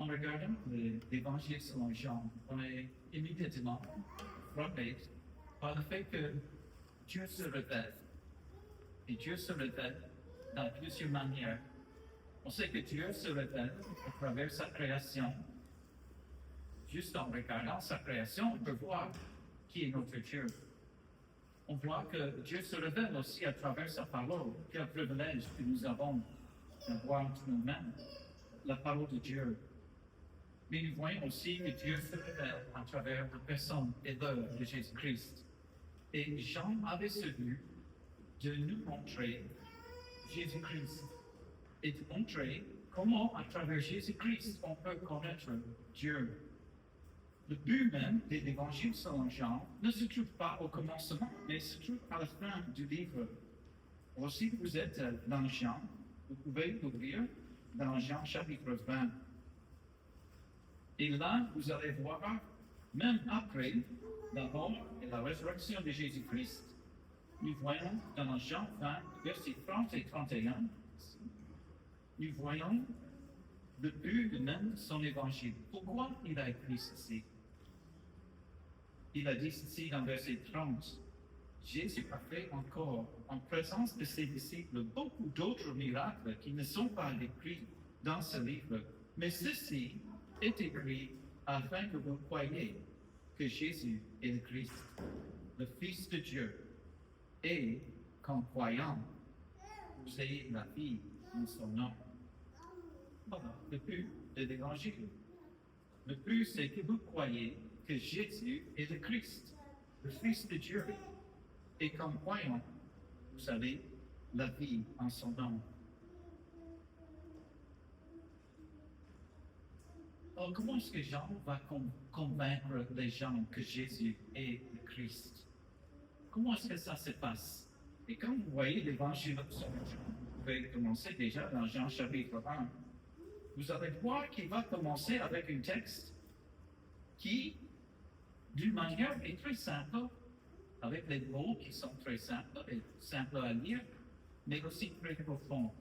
en regardant l'évangile selon Jean, on est immédiatement frappé par le fait que Dieu se révèle. Et Dieu se révèle dans plusieurs manières. On sait que Dieu se révèle à travers sa création. Juste en regardant sa création, on peut voir qui est notre Dieu. On voit que Dieu se révèle aussi à travers sa parole. Quel privilège que nous avons d'avoir nous-mêmes la parole de Dieu. Mais nous voyons aussi que Dieu se révèle à travers la personne et l'œuvre de Jésus-Christ. Et Jean avait ce but de nous montrer Jésus-Christ et de montrer comment, à travers Jésus-Christ, on peut connaître Dieu. Le but même de l'évangile selon Jean ne se trouve pas au commencement, mais se trouve à la fin du livre. Alors, si vous êtes dans Jean, vous pouvez l'ouvrir dans Jean chapitre 20. Et là, vous allez voir, même après la mort et la résurrection de Jésus-Christ, nous voyons dans Jean 20, versets 30 et 31, nous voyons le but de même son évangile. Pourquoi il a écrit ceci? Il a dit ceci dans verset 30. Jésus a fait encore, en présence de ses disciples, beaucoup d'autres miracles qui ne sont pas écrits dans ce livre. Mais ceci est écrit afin que vous croyiez que Jésus est le Christ, le Fils de Dieu, et qu'en croyant, vous ayez la vie en son nom. Voilà le but de l'Évangile. Le but, c'est que vous croyez que Jésus est le Christ, le Fils de Dieu, et qu'en croyant, vous avez la vie en son nom. Alors, comment est-ce que Jean va convaincre les gens que Jésus est le Christ? Comment est-ce que ça se passe? Et quand vous voyez l'évangile selon Jean, vous pouvez commencer déjà dans Jean chapitre 1. Vous allez voir qu'il va commencer avec un texte qui, d'une manière, est très simple, avec les mots qui sont très simples et simples à lire, mais aussi très profonds.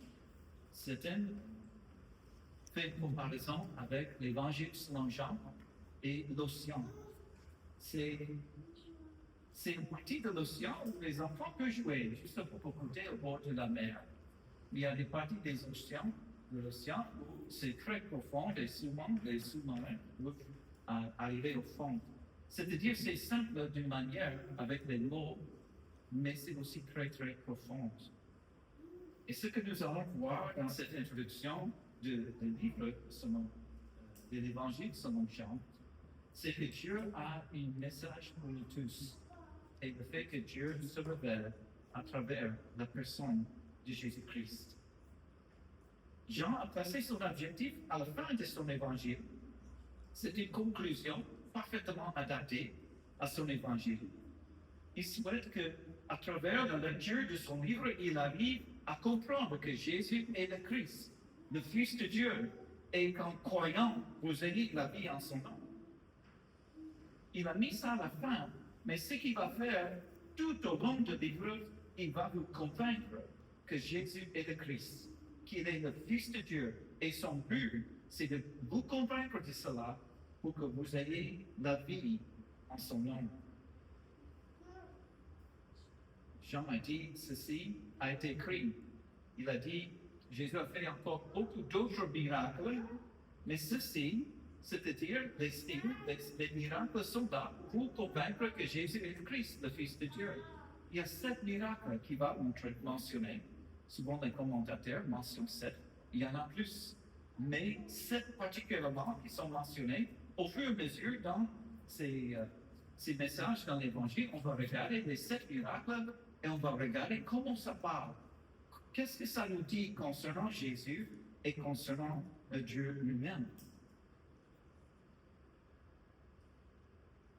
C'est un fait comparaison avec l'évangile selon Jean et l'océan. C'est une partie de l'océan où les enfants peuvent jouer, juste pour côté au bord de la mer. Il y a des parties de l'océan où c'est très profond et souvent les sous-marins peuvent arriver au fond. C'est-à-dire c'est simple d'une manière avec les mots, mais c'est aussi très très profond. Et ce que nous allons voir dans cette introduction du livre de l'Évangile selon Jean, c'est que Dieu a un message pour nous tous. Et le fait que Dieu se révèle à travers la personne de Jésus-Christ. Jean a placé son objectif à la fin de son évangile. C'est une conclusion parfaitement adaptée à son évangile. Il souhaite que, à travers la lecture de son livre, il arrive à comprendre que Jésus est le Christ, le Fils de Dieu, et qu'en croyant, vous ayez la vie en son nom. Il a mis ça à la fin, mais ce qu'il va faire tout au long du livre, il va vous convaincre que Jésus est le Christ, qu'il est le Fils de Dieu. Et son but, c'est de vous convaincre de cela pour que vous ayez la vie en son nom. Jean a dit, ceci a été écrit. Il a dit, Jésus a fait encore beaucoup d'autres miracles, mais ceci, c'est-à-dire les miracles sont là pour convaincre que Jésus est le Christ, le Fils de Dieu. Il y a 7 miracles qui vont être mentionnés. Souvent les commentateurs mentionnent 7. Il y en a plus. Mais 7 particulièrement qui sont mentionnés au fur et à mesure dans ces messages dans l'Évangile. On va regarder les 7 miracles et on va regarder comment ça parle. Qu'est-ce que ça nous dit concernant Jésus et concernant Dieu lui-même?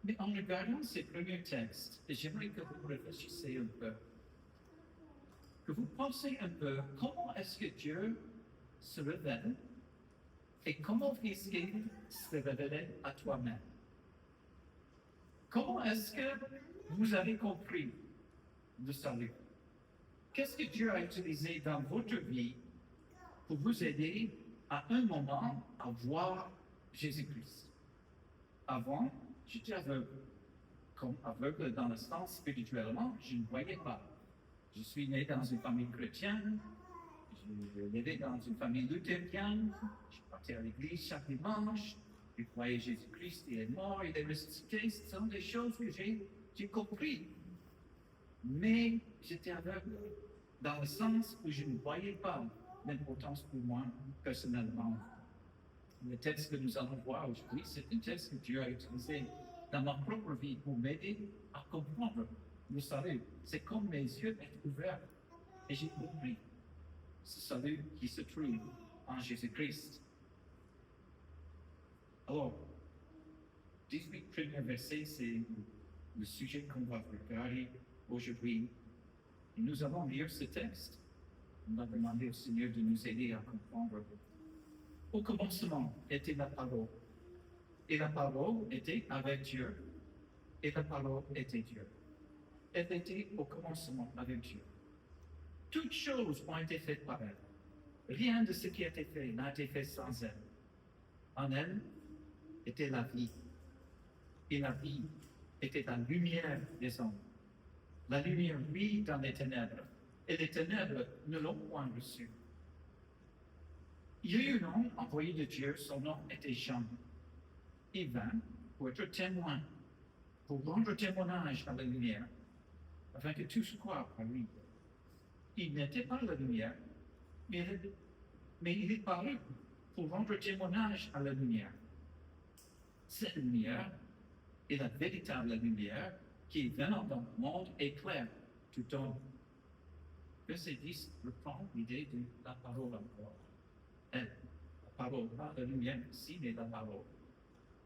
Mais en regardant ces premiers textes, j'aimerais que vous réfléchissiez un peu. Que vous pensiez un peu comment est-ce que Dieu se révèle et comment est-ce qu'il se révèle à toi-même. Comment est-ce que vous avez compris le salut? Qu'est-ce que Dieu a utilisé dans votre vie pour vous aider à un moment à voir Jésus-Christ. Avant, j'étais aveugle. Comme aveugle dans le sens spirituellement, je ne voyais pas. Je suis né dans une famille chrétienne, je vivais dans une famille luthérienne, je partais à l'église chaque dimanche, je croyais Jésus-Christ, il est mort, il est ressuscité, ce sont des choses que j'ai compris. Mais j'étais aveugle dans le sens où je ne voyais pas l'importance pour moi personnellement. Le texte que nous allons voir aujourd'hui, c'est un texte que Dieu a utilisé dans ma propre vie pour m'aider à comprendre le salut. C'est comme mes yeux étaient ouverts et j'ai compris ce salut qui se trouve en Jésus-Christ. Alors, 18 premiers versets, c'est le sujet qu'on va regarder aujourd'hui. Et nous allons lire ce texte. On va demander au Seigneur de nous aider à comprendre. Au commencement était la parole. Et la parole était avec Dieu. Et la parole était Dieu. Elle était au commencement avec Dieu. Toutes choses ont été faites par elle. Rien de ce qui a été fait n'a été fait sans elle. En elle était la vie. Et la vie était la lumière des hommes. La lumière vit dans les ténèbres. Et les ténèbres ne l'ont point reçue. Il y a eu un homme envoyé de Dieu, son nom était Jean. Il vint pour être témoin, pour rendre témoignage à la lumière, afin que tous croient par lui. Il n'était pas la lumière, mais il est paru pour rendre témoignage à la lumière. Cette lumière est la véritable lumière qui, venant dans le monde, éclaire tout homme. Verset 10 reprend l'idée de la parole encore. Elle, la parole, pas la lumière ici, mais la parole.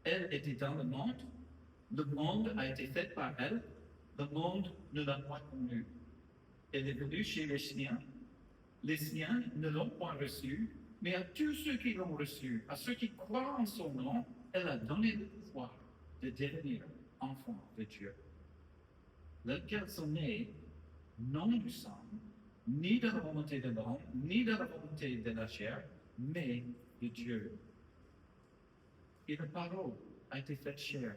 Elle était dans le monde a été fait par elle, le monde ne l'a pas connue. Elle est venue chez les siens ne l'ont pas reçue, mais à tous ceux qui l'ont reçue, à ceux qui croient en son nom, elle a donné le pouvoir de devenir enfants de Dieu. Lesquels sont nés, non du sang, ni de la volonté de l'homme, ni de la volonté de la chair, mais de Dieu. Et la parole a été faite chair.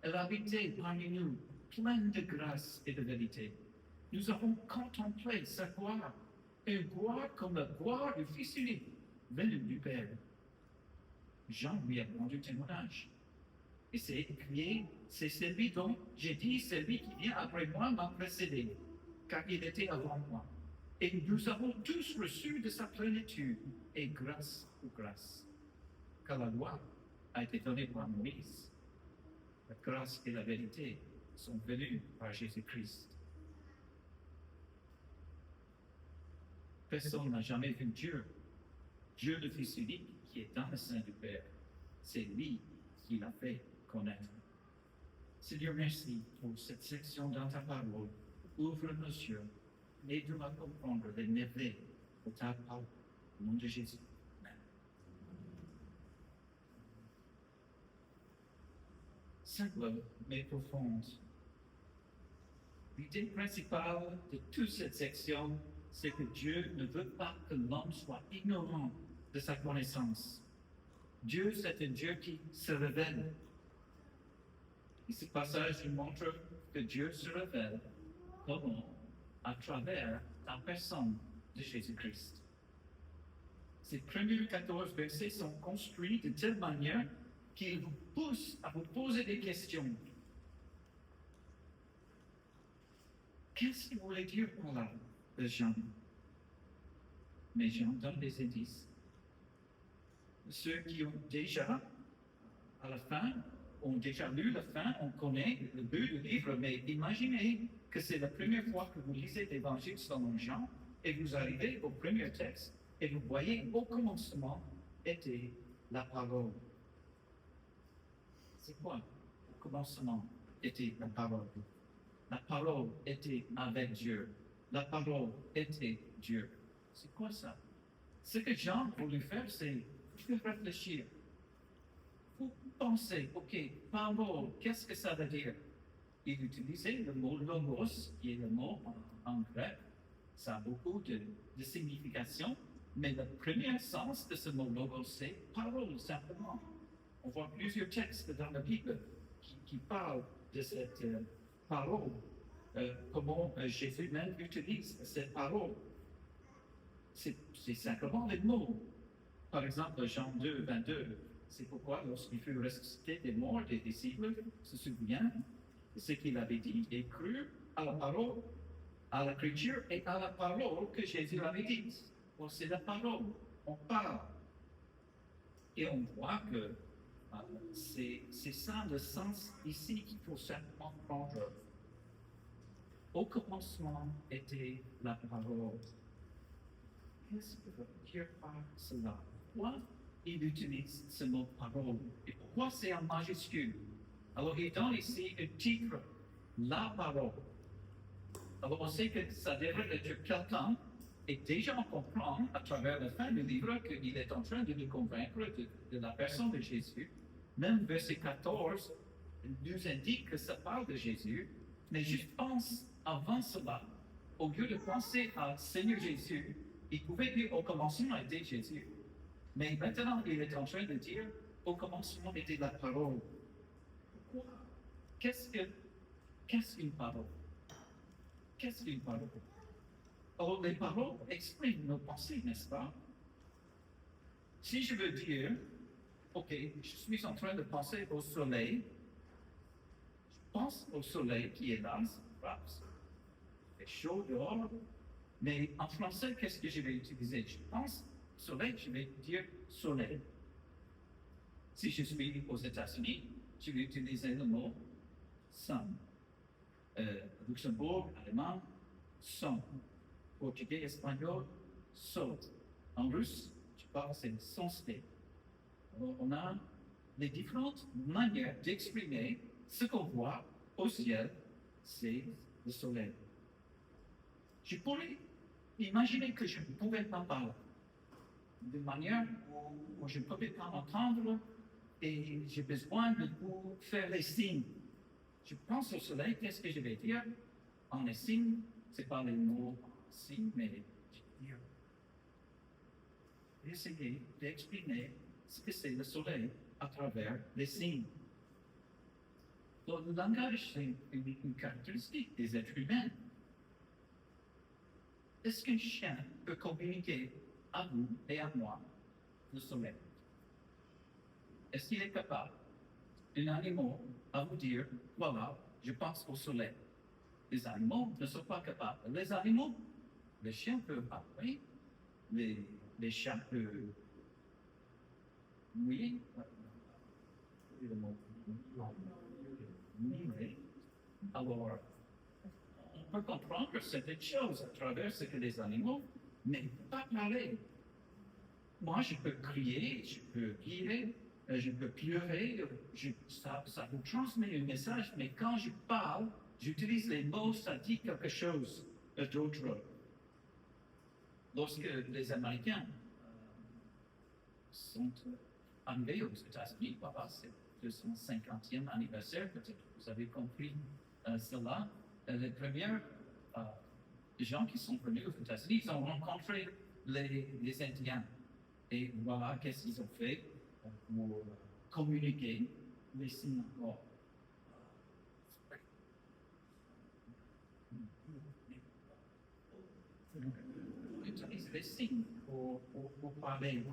Elle a habité parmi nous, pleine de grâce et de vérité. Nous avons contemplé sa gloire, une gloire comme la gloire du Fils unique, venu du Père. Jean lui a rendu témoignage. Et c'est écrit, c'est celui dont j'ai dit, celui qui vient après moi m'a précédé, car il était avant moi. Et nous avons tous reçu de sa plénitude, et grâce pour grâce. Car la loi a été donnée par Moïse. La grâce et la vérité sont venues par Jésus-Christ. Personne n'a jamais vu Dieu. Dieu le Fils unique qui est dans le sein du Père. C'est lui qui l'a fait connaître. Seigneur, merci pour cette section dans ta parole. Ouvre nos yeux. Aide-nous à comprendre les merveilles de ta parole. Au nom de Jésus. Amen. Simple mais profonde. L'idée principale de toute cette section, c'est que Dieu ne veut pas que l'homme soit ignorant de sa connaissance. Dieu, c'est un Dieu qui se révèle. Et ce passage nous montre que Dieu se révèle comment? À travers la personne de Jésus-Christ. Ces premiers 14 versets sont construits de telle manière qu'ils vous poussent à vous poser des questions. Qu'est-ce qu'il voulait dire par là, Jean? Mais Jean donne des indices. Ceux qui ont déjà, à la fin, ont déjà lu la fin, on connaît le but du livre, mais imaginez que c'est la première fois que vous lisez l'Évangile selon Jean et vous arrivez au premier texte et vous voyez au commencement était la parole. C'est quoi? Au commencement était la parole. La parole était avec Dieu. La parole était Dieu. C'est quoi ça? Ce que Jean voulait faire, c'est réfléchir. Vous pensez, ok, parole, qu'est-ce que ça veut dire? Il utilisait le mot logos, qui est le mot en grec. Ça a beaucoup de signification, mais le premier sens de ce mot logos, c'est parole, simplement. On voit plusieurs textes dans la Bible qui parlent de cette parole, comment Jésus même utilise cette parole. C'est simplement les mots. Par exemple, Jean 2, 22, c'est pourquoi lorsqu'il fut ressuscité des morts, les disciples se souviennent de ce qu'il avait dit et crurent à la parole, à l'écriture et à la parole que Jésus avait dite. Bon, c'est la parole, on parle. Et on voit que c'est ça le sens ici qu'il faut simplement prendre. Au commencement était la parole. Qu'est-ce que veut dire par cela? Pourquoi il utilise ce mot parole? Et pourquoi c'est en majuscule? Alors il donne ici un titre, la parole. Alors on sait que ça devrait être quelqu'un, et déjà on comprend à travers la fin du livre qu'il est en train de nous convaincre de la personne de Jésus. Même verset 14 nous indique que ça parle de Jésus, mais juste pense avant cela, au lieu de penser à Seigneur Jésus, il pouvait dire au commencement était Jésus. Mais maintenant, il est en train de dire au commencement était la parole. Pourquoi? Qu'est-ce qu'une parole? Qu'est-ce qu'une parole? Alors, les paroles expriment nos pensées, n'est-ce pas? Si je veux dire, ok, je suis en train de penser au soleil, je pense au soleil qui est là, c'est chaud dehors, mais en français, qu'est-ce que je vais utiliser? Je pense soleil, je vais dire soleil. Si je suis aux États-Unis, je vais utiliser le mot sun. Luxembourg, allemand, son. Portugais, espagnol, sol. En russe, je parle, c'est sonsté. Alors, on a les différentes manières d'exprimer ce qu'on voit au ciel, c'est le soleil. Je pourrais imaginer que je ne pouvais pas parler de manière où je ne pouvais pas entendre et j'ai besoin de vous faire les signes. Je pense au soleil, qu'est-ce que je vais dire? En les signes, ce n'est pas les mots signes, mais je vais dire. Essayer d'exprimer ce que c'est le soleil à travers les signes. Donc, le langage, c'est une caractéristique des êtres humains. Est-ce qu'un chien peut communiquer à vous et à moi le soleil? Est-ce qu'il est capable, un animal, à vous dire, voilà, je pense au soleil? Les animaux ne sont pas capables. Les animaux, les chiens peuvent parler, les chats peuvent mouiller. Alors, on peut comprendre certaines choses à travers ce que les animaux, mais pas parler. Moi, je peux crier, je peux rire, je peux pleurer, ça vous transmet un message, mais quand je parle, j'utilise les mots, ça dit quelque chose d'autre. Lorsque les Américains sont arrivés aux États-Unis, voilà, c'est le 250e anniversaire, peut-être que vous avez compris cela. Les premiers gens qui sont venus aux États-Unis, ils ont rencontré les Indiens. Et voilà qu'est-ce qu'ils ont fait pour communiquer les signes encore. On utilise les signes pour parler.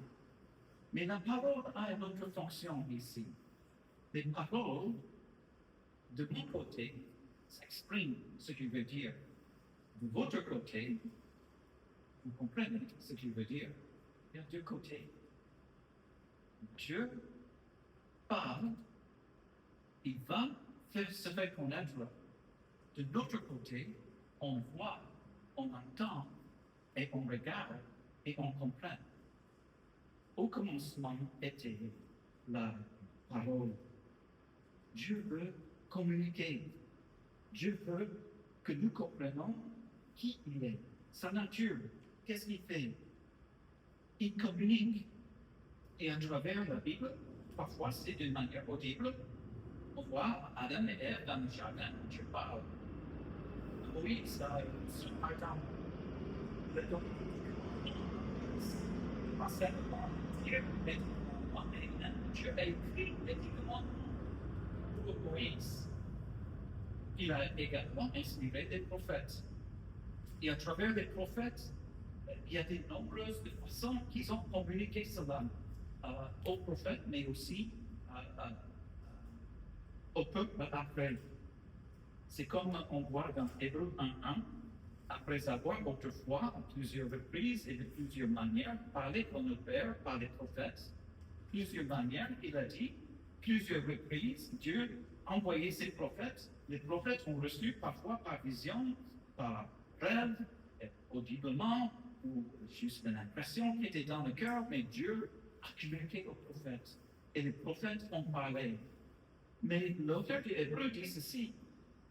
Mais la parole a une autre fonction ici. Les paroles, de mon côté, s'expriment ce que je veux dire. De votre côté, vous comprenez ce que je veux dire. Il y a deux côtés. Dieu parle, il va se faire connaître. De l'autre côté, on voit, on entend, et on regarde, et on comprend. Au commencement était la parole. Dieu veut communiquer. Dieu veut que nous comprenions qui il est, sa nature, qu'est-ce qu'il fait. Il communique. Et à travers la Bible, parfois c'est d'une manière audible. On voit Adam et Ève dans le jardin, Dieu parle. Oui, ça, par exemple, le don. Dieu mais Dieu a écrit les commandements pour Moïse. Il a également inspiré des prophètes. Et à travers les prophètes, il y a de nombreuses façons qu'ils ont communiqué cela aux prophètes, mais aussi au peuple après. C'est comme on voit dans Hébreux 1:1, après avoir autrefois, à plusieurs reprises et de plusieurs manières, parlé à nos pères par les prophètes, plusieurs manières, il a dit, plusieurs reprises, Dieu a envoyé ses prophètes. Les prophètes ont reçu parfois par vision, par rêve, audiblement, ou juste une impression qui était dans le cœur, mais Dieu a communiqué aux prophètes. Et les prophètes ont parlé. Mais l'auteur du Hébreu dit ceci,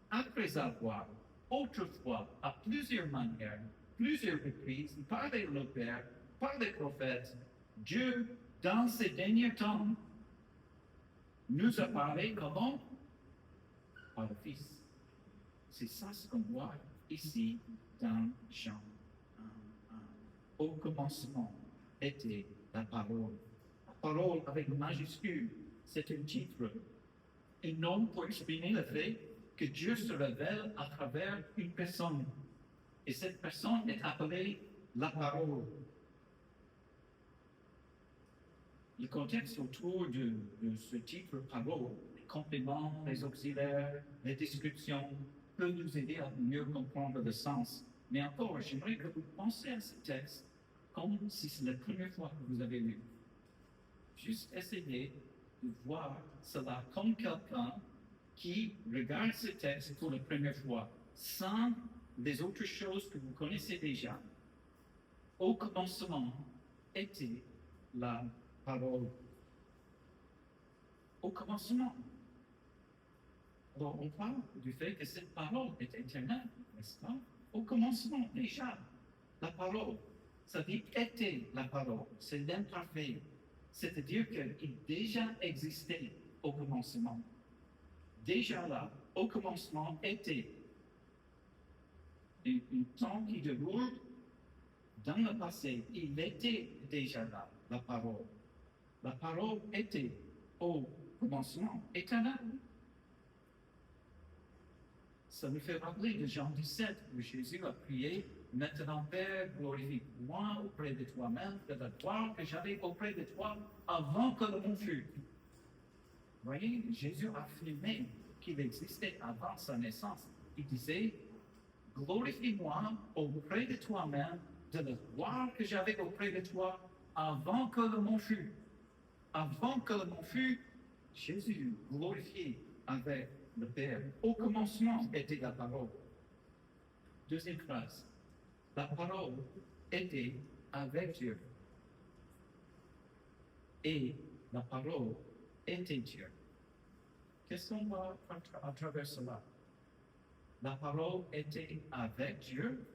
après avoir autrefois, à plusieurs manières, plusieurs reprises, par les pères, par les prophètes, Dieu, dans ces derniers temps, nous a parlé comment? Par le Fils. C'est ça ce qu'on voit ici dans Jean 1:1. Au commencement était la parole. La parole avec majuscule, c'est un titre, un nom pour exprimer le fait que Dieu se révèle à travers une personne. Et cette personne est appelée la parole. Le contexte autour de ce titre parole, les compléments, les auxiliaires, les descriptions, peut nous aider à mieux comprendre le sens. Mais encore, j'aimerais que vous pensiez à ce texte comme si c'est la première fois que vous avez lu. Juste essayez de voir cela comme quelqu'un qui regarde ce texte pour la première fois, sans les autres choses que vous connaissez déjà. Au commencement était la parole. Au commencement. Alors, on parle du fait que cette parole est éternelle, n'est-ce pas? Au commencement, déjà, la parole. Ça dit était la parole, c'est l'imparfait. C'est-à-dire qu'il déjà existait au commencement. Déjà là, au commencement, était un temps qui déroule dans le passé. Il était déjà là, la parole. La parole était au commencement éternel. Ça nous fait rappeler de Jean 17, où Jésus a prié, maintenant Père, glorifie-moi auprès de toi-même, de la gloire que j'avais auprès de toi avant que le monde fût. Vous voyez, Jésus a affirmé qu'il existait avant sa naissance. Il disait, glorifie-moi auprès de toi-même, de la gloire que j'avais auprès de toi avant que le monde fût. Avant que le monde fût, Jésus glorifié avec le Père. Au commencement était la parole. Deuxième phrase. La parole était avec Dieu. Et la parole était Dieu. Qu'est-ce qu'on voit à travers cela? La parole était avec Dieu.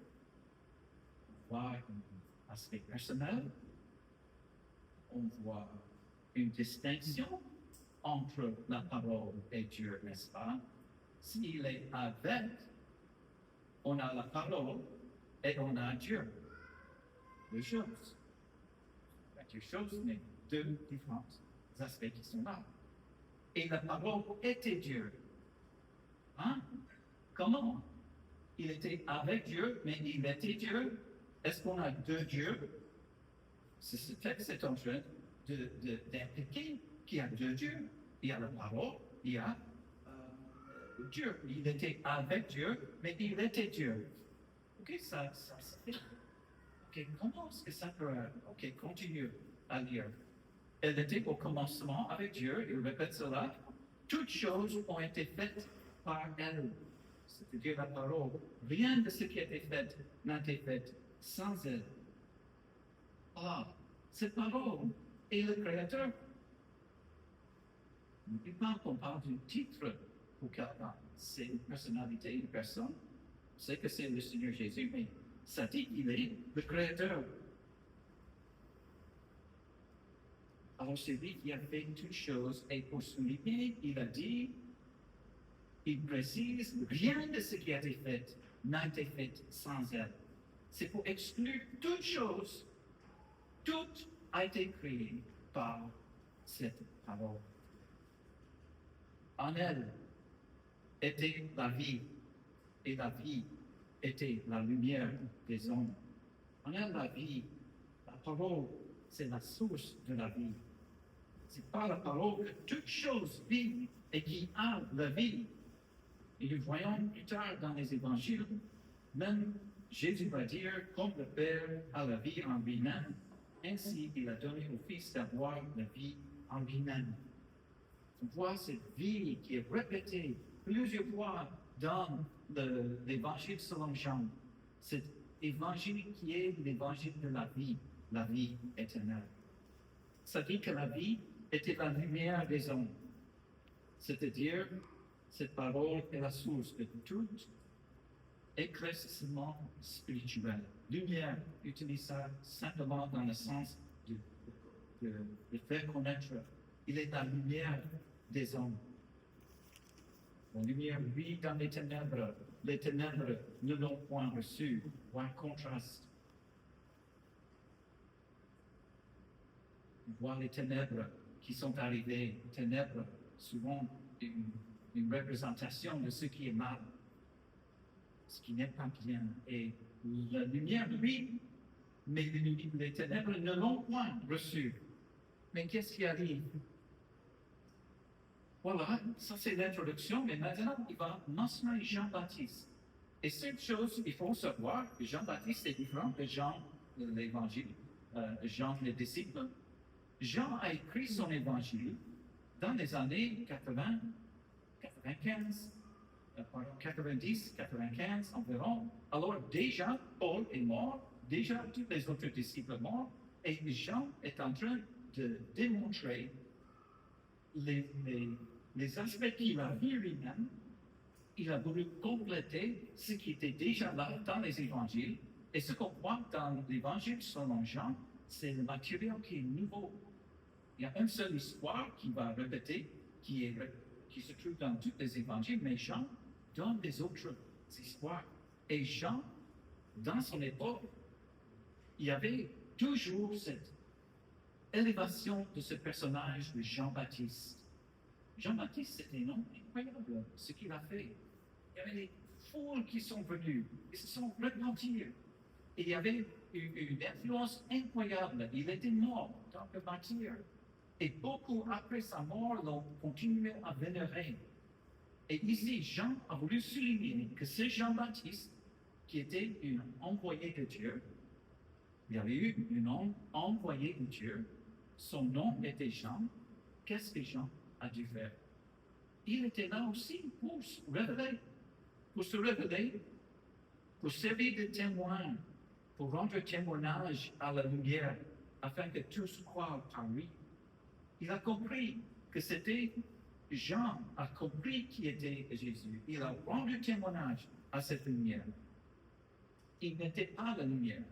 On voit un aspect personnel. On voit une distinction entre la parole et Dieu, n'est-ce pas? S'il est avec, on a la parole et on a Dieu. Deux choses. Deux choses, mais deux différents aspects qui sont là. Et la parole était Dieu. Hein? Comment? Il était avec Dieu, mais il était Dieu. Est-ce qu'on a deux dieux? Ce texte est en train d'impliquer qu'il y a deux dieux. Il y a la parole, il y a Dieu. Il était avec Dieu, mais il était Dieu. Ok, ça fait. Ok, comment est-ce que ça peut. Ok, continue à lire. Elle était au commencement avec Dieu, il répète cela. Toutes choses ont été faites par elle. C'est-à-dire la parole. Rien de ce qui a été fait n'a été fait sans elle. Alors, cette parole est le Créateur. N'oublie pas qu'on parle d'un titre pour quelqu'un. C'est une personnalité, une personne. C'est que c'est le Seigneur Jésus, mais ça dit qu'il est le Créateur. Alors c'est lui qui a fait toutes choses et pour souligner, il a dit, il précise, rien de ce qui a été fait n'a été fait sans elle. C'est pour exclure toutes choses. Tout a été créé par cette parole. En elle était la vie, et la vie était la lumière des hommes. En elle, la vie, la parole, c'est la source de la vie. C'est par la parole que toute chose vit et qui a la vie. Et nous voyons plus tard dans les évangiles, même Jésus va dire, comme le Père a la vie en lui-même, ainsi il a donné au Fils d'avoir la vie en lui-même. On voit cette vie qui est répétée plusieurs fois dans l'évangile selon Jean. Cet évangile qui est l'évangile de la vie éternelle. Ça dit que la vie était la lumière des hommes. C'est-à-dire, cette parole est la source de tout éclaircissement spirituel. Lumière, utilise ça simplement dans le sens de faire connaître. Il est la lumière des hommes. La lumière vit dans les ténèbres ne l'ont point reçu. Ou un contraste. On voit les ténèbres qui sont arrivées. Ténèbres, souvent une représentation de ce qui est mal, ce qui n'est pas bien. Et la lumière, oui, mais les ténèbres ne l'ont point reçu. Mais qu'est-ce qui arrive? Voilà, ça c'est l'introduction, mais maintenant il va mentionner Jean-Baptiste. Et cette chose, il faut savoir que Jean-Baptiste est différent de Jean, l'évangile, Jean le disciple. Jean a écrit son évangile dans les années 80, 95, 90, 95 environ. Alors déjà, Paul est mort, déjà tous les autres disciples morts, et Jean est en train de démontrer les aspects qu'il a vus lui-même. Il a voulu compléter ce qui était déjà là dans les évangiles. Et ce qu'on voit dans l'évangile selon Jean, c'est le matériel qui est nouveau. Il y a une seule histoire qui va répéter, qui se trouve dans tous les évangiles, mais Jean donne des autres histoires. Et Jean, dans son époque, il y avait toujours cette élévation de ce personnage de Jean-Baptiste. Jean-Baptiste, c'était un homme incroyable, ce qu'il a fait. Il y avait des foules qui sont venues, ils se sont repentis. Et il y avait une influence incroyable. Il était mort en tant que martyr. Et beaucoup après sa mort l'ont continué à vénérer. Et ici, Jean a voulu souligner que c'est Jean-Baptiste qui était un envoyé de Dieu. Il y avait eu un homme envoyé de Dieu. Son nom était Jean. Qu'est-ce que Jean a dû faire? Il était là aussi pour se révéler, pour servir de témoin, pour rendre témoignage à la lumière, afin que tous croient en lui. Il a compris que c'était Jean a compris qui était Jésus. Il a rendu témoignage à cette lumière. Il n'était pas la lumière.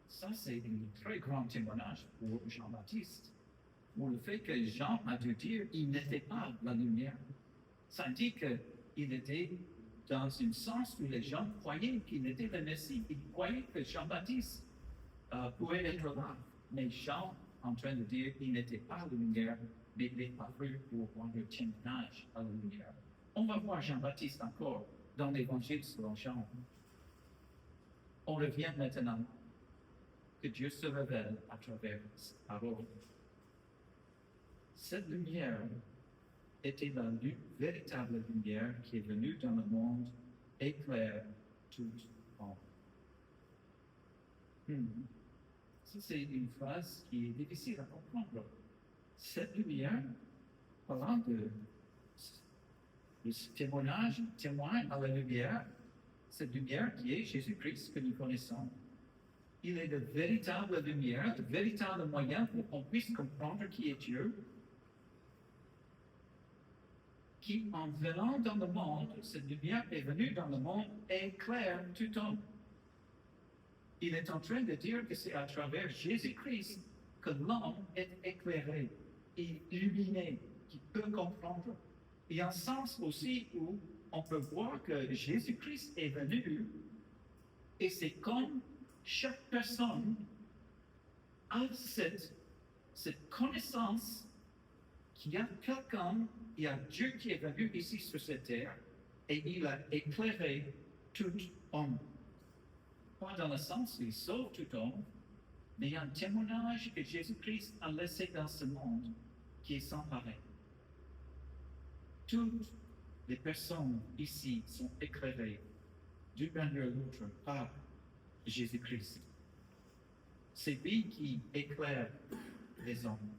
Ça, c'est un très grand témoignage pour Jean-Baptiste. Pour le fait que Jean a dû dire qu'il n'était pas la lumière. Ça dit qu'il était dans un sens où les gens croyaient qu'il était le Messie. Ils croyaient que Jean-Baptiste pouvait être là. Mais Jean, en train de dire qu'il n'était pas la lumière, mais il est apparu pour rendre témoignage à la lumière. On va voir Jean-Baptiste encore dans l'évangile selon Jean. On revient maintenant que Dieu se révèle à travers cette parole. Cette lumière était la véritable lumière qui est venue dans le monde, éclaire tout monde. Ça, c'est une phrase qui est difficile à comprendre. Cette lumière, parlant de témoignage, témoin à la lumière, cette lumière qui est Jésus-Christ que nous connaissons. Il est de véritable lumière, de véritable moyen pour qu'on puisse comprendre qui est Dieu, qui, en venant dans le monde, cette lumière est venue dans le monde, éclaire tout homme. Il est en train de dire que c'est à travers Jésus-Christ que l'homme est éclairé et illuminé, qui peut comprendre. Il y a un sens aussi où on peut voir que Jésus-Christ est venu et c'est comme chaque personne a cette connaissance qu'il y a quelqu'un, il y a Dieu qui est venu ici sur cette terre et il a éclairé tout homme. Pas dans le sens où il sauve tout homme, mais il y a un témoignage que Jésus-Christ a laissé dans ce monde qui est sans pareil. Toutes les personnes ici sont éclairées d'une manière ou l'autre par Jésus-Christ. C'est lui qui éclaire les hommes.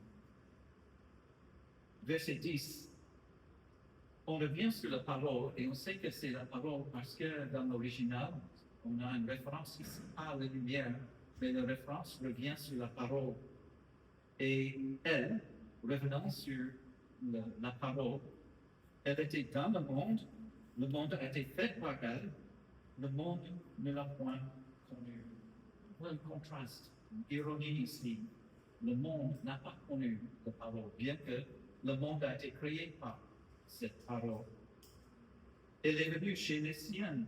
Verset 10. On revient sur la parole et on sait que c'est la parole parce que dans l'original, on a une référence ici à la lumière, mais la référence revient sur la parole. Et elle, revenant sur la parole, elle était dans le monde a été fait par elle, le monde ne l'a point connu. Un contraste, une ironie ici. Le monde n'a pas connu la parole, bien que le monde a été créé par cette parole. Elle est venue chez les siens.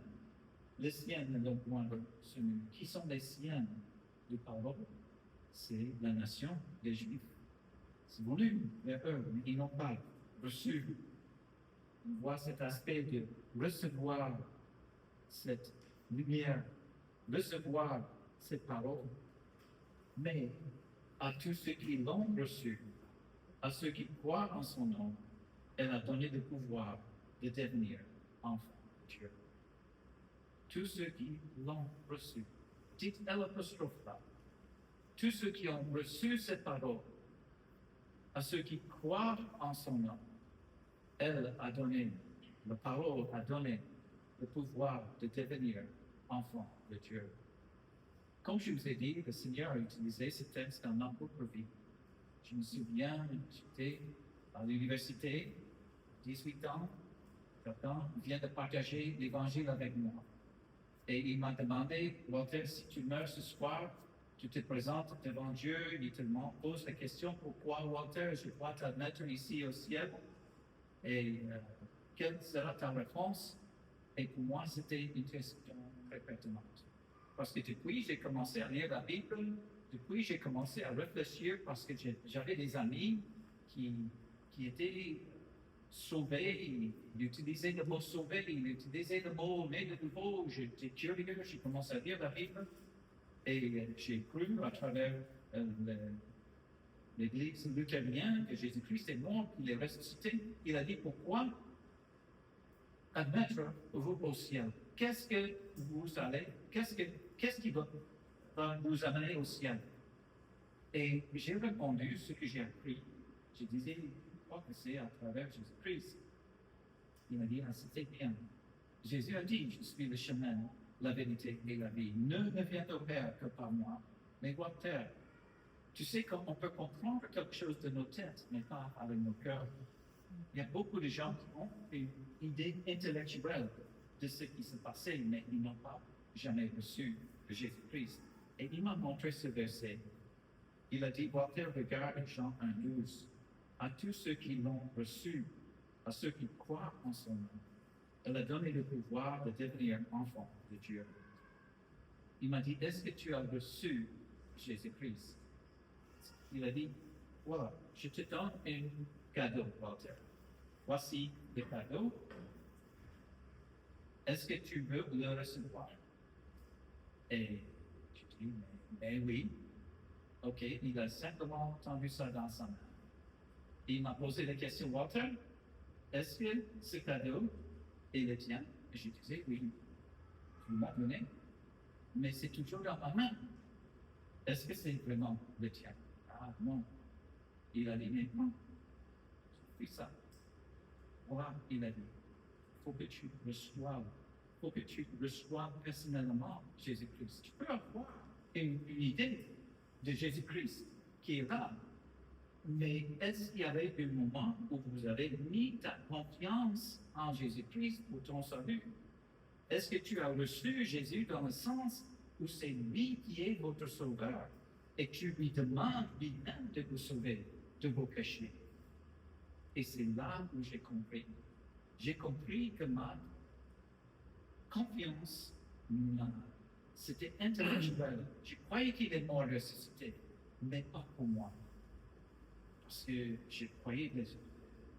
Les siens ne l'ont point reçue. Qui sont les siens de parole? C'est la nation des Juifs. C'est venu vers eux, mais ils n'ont pas reçu. On voit cet aspect de recevoir cette lumière, recevoir cette parole. Mais à tous ceux qui l'ont reçu, à ceux qui croient en son nom, elle a donné le pouvoir de devenir enfants de Dieu. Tous ceux qui l'ont reçu, dites l'apostrophe là, tous ceux qui ont reçu cette parole, à ceux qui croient en son nom, elle a donné, la parole a donné le pouvoir de devenir enfants de Dieu. Comme je vous ai dit, le Seigneur a utilisé ce texte dans ma propre vie. Je me souviens, j'étais à l'université, 18 ans, quelqu'un vient de partager l'évangile avec moi. Et il m'a demandé, Walter, si tu meurs ce soir, tu te présentes devant Dieu, il te pose la question, pourquoi Walter, je dois t'admettre ici au ciel? Et quelle sera ta réponse? Et pour moi, c'était une question très pertinente. Parce que depuis, j'ai commencé à lire la Bible, depuis, j'ai commencé à réfléchir parce que j'avais des amis qui étaient sauvés, ils utilisaient le mot sauvé, ils utilisaient le mot né de nouveau. J'étais curieux, j'ai commencé à lire la Bible et j'ai cru à travers l'Église luthérienne que Jésus-Christ est mort, qu'il est ressuscité. Il a dit pourquoi admettre vous au ciel. Qu'est-ce que vous allez, qu'est-ce qui va vous amener au ciel? Et j'ai répondu ce que j'ai appris. Je disais, je crois que c'est à travers Jésus-Christ. Il m'a dit, ah, c'était bien. Jésus a dit, je suis le chemin, la vérité et la vie. Ne viens au Père que par moi. Mais Walter, tu sais qu'on peut comprendre quelque chose de nos têtes, mais pas avec nos cœurs. Il y a beaucoup de gens qui ont une idée intellectuelle de ce qui s'est passé, mais ils n'ont pas jamais reçu Jésus-Christ. Et il m'a montré ce verset. Il a dit, Walter, regarde Jean 1,12. À tous ceux qui l'ont reçu, à ceux qui croient en son nom, elle a donné le pouvoir de devenir enfant de Dieu. Il m'a dit, est-ce que tu as reçu Jésus-Christ? Il a dit, voilà, je te donne un cadeau, Walter. Voici le cadeau. Est-ce que tu veux le recevoir? Et je dis, mais oui. Ok, il a simplement tendu ça dans sa main. Il m'a posé la question, Walter, est-ce que ce cadeau est le tien? Et je disais, oui, tu m'as donné, mais c'est toujours dans ma main. Est-ce que c'est vraiment le tien? Ah non. Il a dit, mais non, je fais ça. Voilà, il a dit, il faut que tu reçoives personnellement Jésus-Christ. Tu peux avoir une idée de Jésus-Christ qui est là. Mais est-ce qu'il y avait un moment où vous avez mis ta confiance en Jésus-Christ pour ton salut? Est-ce que tu as reçu Jésus dans le sens où c'est lui qui est votre sauveur et tu lui demandes lui-même de vous sauver de vos péchés? Et c'est là où j'ai compris. J'ai compris que ma confiance, c'était intellectuel. Je croyais qu'il est mort ressuscité, mais pas pour moi. parce que j'ai croyé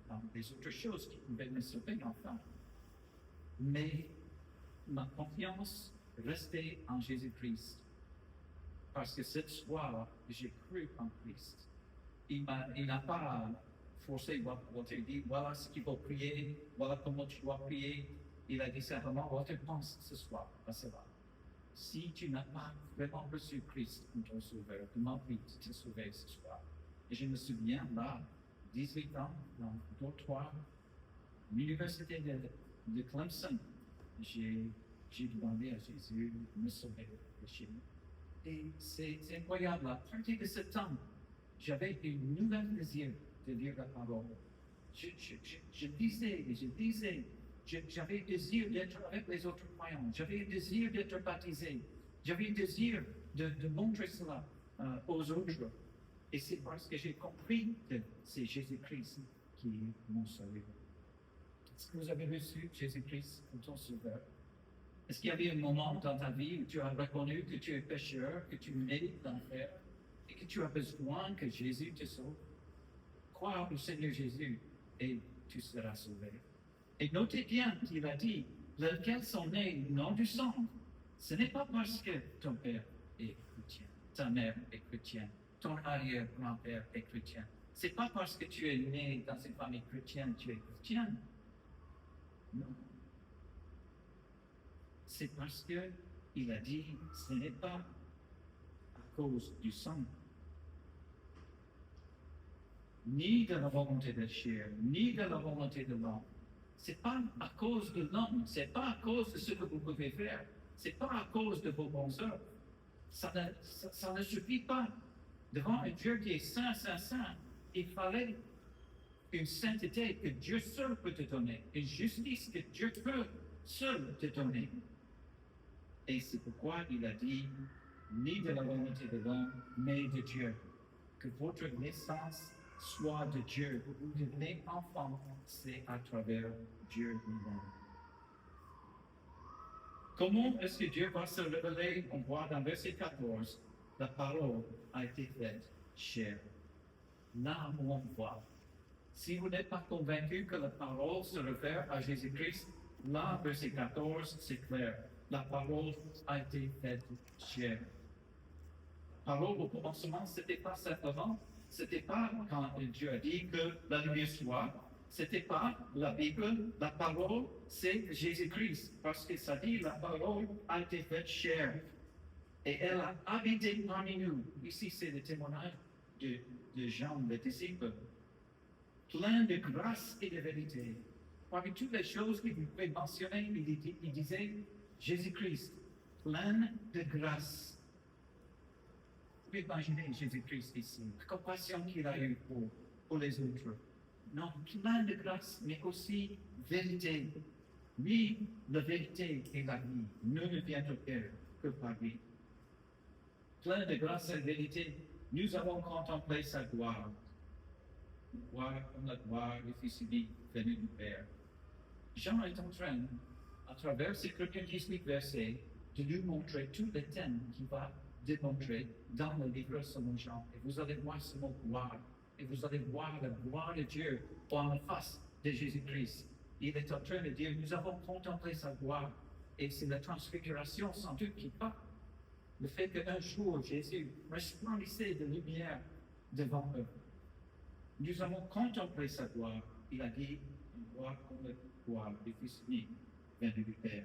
dans des autres choses qui pouvaient me sauver, enfin. Mais ma confiance restait en Jésus-Christ. Parce que cette soir, j'ai cru en Christ. Il n'a pas forcé, il dit, voilà ce qu'il faut prier, voilà comment tu dois prier. Il a dit simplement, Walter, pense ce soir à cela. Si tu n'as pas vraiment reçu Christ comme ton sauveur, demande lui de te sauver ce soir. Et je me souviens, là, 18 ans, dans le dortoir, l'université de Clemson, j'ai demandé à Jésus de me sauver de chez nous. Et c'est incroyable, à partir de ce temps, j'avais une nouvelle désir de lire la parole. Je lisais et je lisais. J'avais le désir d'être avec les autres croyants. J'avais le désir d'être baptisé. J'avais le désir de montrer cela aux autres. Et c'est parce que j'ai compris que c'est Jésus-Christ qui est mon sauveur. Est-ce que vous avez reçu Jésus-Christ comme ton sauveur? Est-ce qu'il y avait un moment dans ta vie où tu as reconnu que tu es pécheur, que tu mérites l'enfer et que tu as besoin que Jésus te sauve? Crois au Seigneur Jésus et tu seras sauvé. Et notez bien qu'il a dit, lesquels sont nés non du sang. Ce n'est pas parce que ton père est chrétien, ta mère est chrétienne, ton arrière-grand-père est chrétien. Ce n'est pas parce que tu es né dans une famille chrétienne que tu es chrétien. Non. C'est parce qu'il a dit, ce n'est pas à cause du sang, ni de la volonté de chair, ni de la volonté de l'homme. Ce n'est pas à cause de l'homme, ce n'est pas à cause de ce que vous pouvez faire, ce n'est pas à cause de vos bons œuvres. Ça ne suffit pas. Devant un Dieu qui est saint, saint, saint, il fallait une sainteté que Dieu seul peut te donner, une justice que Dieu peut seul te donner. Et c'est pourquoi il a dit, ni de la volonté de l'homme, mais de Dieu. Que votre naissance soit de Dieu. Vous devenez enfant, c'est à travers Dieu lui-même. Comment est-ce que Dieu va se révéler? On voit dans verset 14, la parole a été faite chair. Là où on voit. Si vous n'êtes pas convaincu que la parole se réfère à Jésus-Christ, là, verset 14, c'est clair. La parole a été faite chair. La parole au commencement, c'était pas simplement, c'était pas quand Dieu a dit que la lumière soit, c'était pas la Bible, la parole, c'est Jésus-Christ, parce que ça dit la parole a été faite chair. Et elle a habité parmi nous. Ici, c'est le témoignage de Jean, le disciple, plein de grâce et de vérité. Parmi toutes les choses qu'il pouvait mentionner, il disait Jésus-Christ, plein de grâce. Vous pouvez imaginer Jésus-Christ ici, la compassion qu'il a eue pour les autres. Non, plein de grâce, mais aussi vérité. Lui, la vérité et la vie ne vient au Père que par lui. Plein de grâce et de vérité, nous avons contemplé sa gloire. Gloire comme la gloire du Fils unique venu du Père. Jean est en train, à travers ces 18 versets, de nous montrer tous les thèmes qu'il va démontrer dans le livre selon Jean. Et vous allez voir ce mot gloire. Et vous allez voir la gloire de Dieu en face de Jésus-Christ. Il est en train de dire, nous avons contemplé sa gloire. Et c'est la transfiguration sans doute qui parle. Le fait qu'un jour, Jésus resplendissait de lumière devant eux. Nous avons contemplé sa gloire. Il a dit, une gloire comme la gloire du Fils unique venu du Père.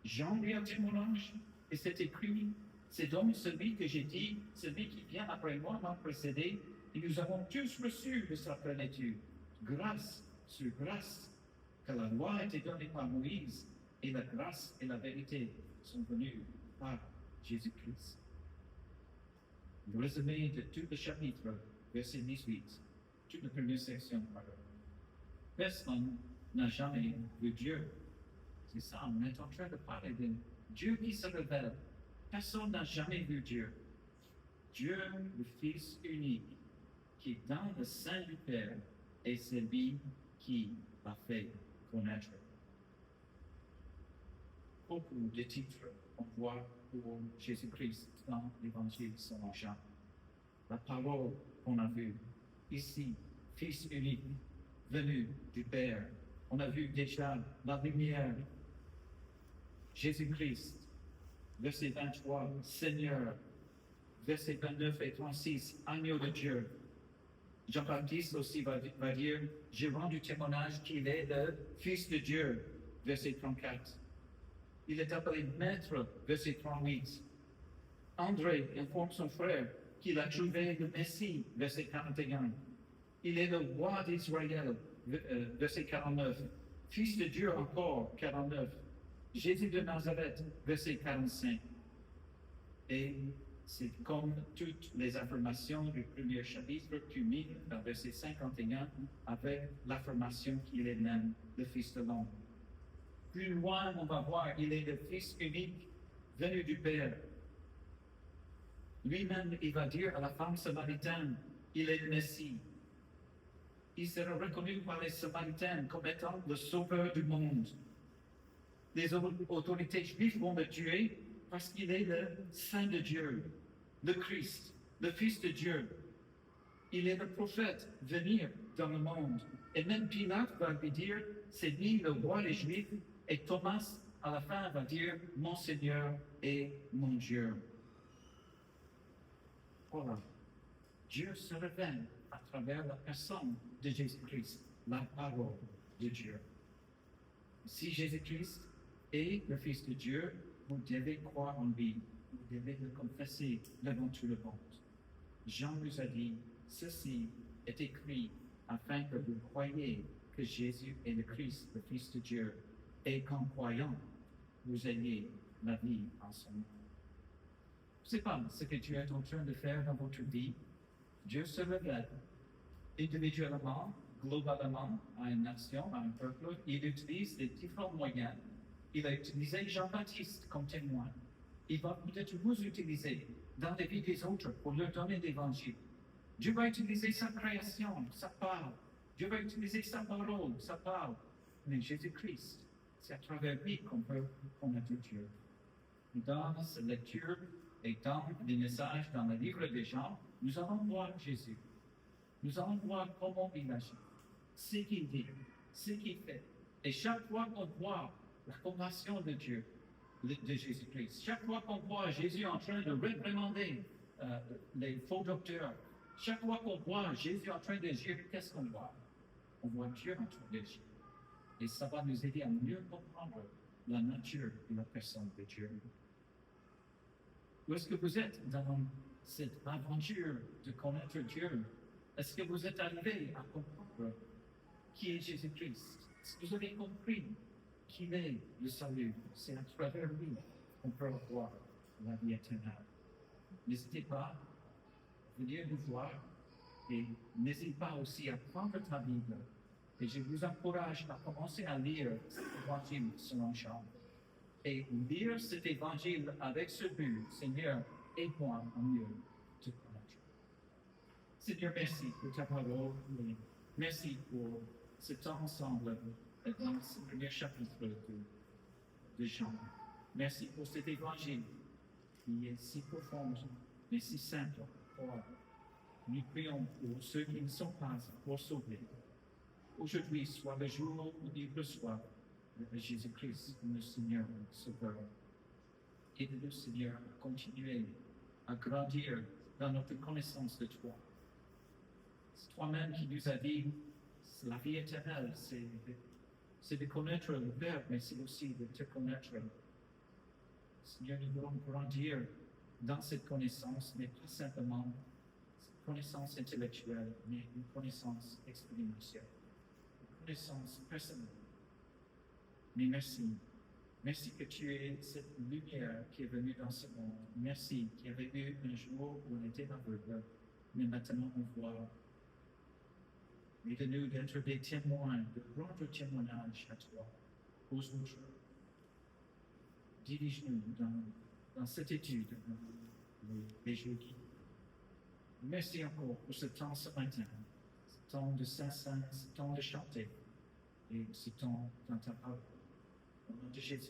Jean lui a témoignage, et c'est écrit, c'est donc celui que j'ai dit, celui qui vient après moi m'a précédé, et nous avons tous reçu de sa plénitude, grâce sur grâce, que la loi a été donnée par Moïse, et la grâce et la vérité sont venues par Jésus-Christ. Le résumé de tout le chapitre, verset 18, toute la première section, pardon. Personne n'a jamais vu Dieu. C'est ça, on est en train de parler de Dieu qui se révèle. Personne n'a jamais vu Dieu. Dieu, le Fils unique, qui est dans le sein du Père, et c'est lui qui l'a fait connaître. Beaucoup de titres on voit pour Jésus-Christ dans l'Évangile selon Jean. La parole qu'on a vue, ici, Fils unique, venu du Père. On a vu déjà la lumière, Jésus-Christ, verset 23, Seigneur, verset 29 et 36, agneau de Dieu. Jean-Baptiste aussi va dire, j'ai rendu témoignage qu'il est le Fils de Dieu, verset 34. Il est appelé Maître, verset 38. André informe son frère qu'il a trouvé le Messie, verset 41. Il est le roi d'Israël, verset 49. Fils de Dieu encore, 49. Jésus de Nazareth, verset 45. Et c'est comme toutes les affirmations du premier chapitre culminent dans verset 51 avec l'affirmation qu'il est même le Fils de l'homme. Plus loin, on va voir, il est le Fils unique venu du Père. Lui-même, il va dire à la femme samaritaine, il est le Messie. Il sera reconnu par les Samaritains comme étant le sauveur du monde. Les autorités juives vont le tuer parce qu'il est le Saint de Dieu, le Christ, le Fils de Dieu. Il est le prophète venir dans le monde. Et même Pilate va lui dire, c'est lui le roi des Juifs. Et Thomas, à la fin, va dire, mon Seigneur et mon Dieu. Voilà. Dieu se révèle à travers la personne de Jésus-Christ, la parole de Dieu. Si Jésus-Christ est le Fils de Dieu, vous devez croire en lui, vous devez le confesser devant tout le monde. Jean nous a dit, ceci est écrit afin que vous croyiez que Jésus est le Christ, le Fils de Dieu, et qu'en croyant, vous ayez la vie en son nom. Je ne sais pas ce que tu es en train de faire dans votre vie. Dieu se révèle individuellement, globalement, à une nation, à un peuple. Il utilise des différents moyens. Il a utilisé Jean-Baptiste comme témoin. Il va peut-être vous utiliser dans les vies des autres pour leur donner l'évangile. Dieu va utiliser sa création, sa parole. Dieu va utiliser sa parole, sa parole. Mais Jésus-Christ, c'est à travers lui qu'on peut connaître Dieu. Dans cette lecture et dans les messages dans le livre des Jean, nous allons voir Jésus. Nous allons voir comment il agit, ce qu'il dit, ce qu'il fait. Et chaque fois qu'on voit la compassion de Dieu, de Jésus-Christ, chaque fois qu'on voit Jésus en train de réprimander les faux docteurs, chaque fois qu'on voit Jésus en train d'agir, qu'est-ce qu'on voit? On voit Dieu en train d'agir. Et ça va nous aider à mieux comprendre la nature de la personne de Dieu. Où est-ce que vous êtes dans cette aventure de connaître Dieu? Est-ce que vous êtes arrivé à comprendre qui est Jésus-Christ? Est-ce que vous avez compris qu'il est le salut? C'est à travers lui qu'on peut avoir la vie éternelle. N'hésitez pas à venir nous voir et n'hésitez pas aussi à prendre ta Bible. Et je vous encourage à commencer à lire cet évangile selon Jean. Et lire cet évangile avec ce but, Seigneur, aide-moi à mieux te connaître. Seigneur, merci pour ta parole. Merci pour ce temps ensemble dans ce premier chapitre de Jean. Merci pour cet évangile qui est si profond et si simple. Nous prions pour ceux qui ne sont pas encore sauvés. Aujourd'hui soit le jour où ils reçoivent Jésus-Christ, notre Seigneur, Sauveur. Aide-nous, Seigneur, à continuer à grandir dans notre connaissance de toi. C'est toi-même qui nous as dit, la vie éternelle, c'est de connaître le Père, mais c'est aussi de te connaître. Seigneur, nous voulons grandir dans cette connaissance, mais pas simplement cette connaissance intellectuelle, mais une connaissance expérientielle, une connaissance personnelle. Mais merci. Merci que tu es cette lumière qui est venue dans ce monde. Merci qu'il y avait eu un jour où on était aveugle, mais maintenant on voit. Aide-nous d'être des témoins, de rendre témoignage à toi, aux autres. Dirige-nous dans cette étude, les jeudis. Merci encore pour ce temps ce matin, ce temps de Saint-Saint, ce temps de chanter, et ce temps dans ta parole. Au nom de Jésus.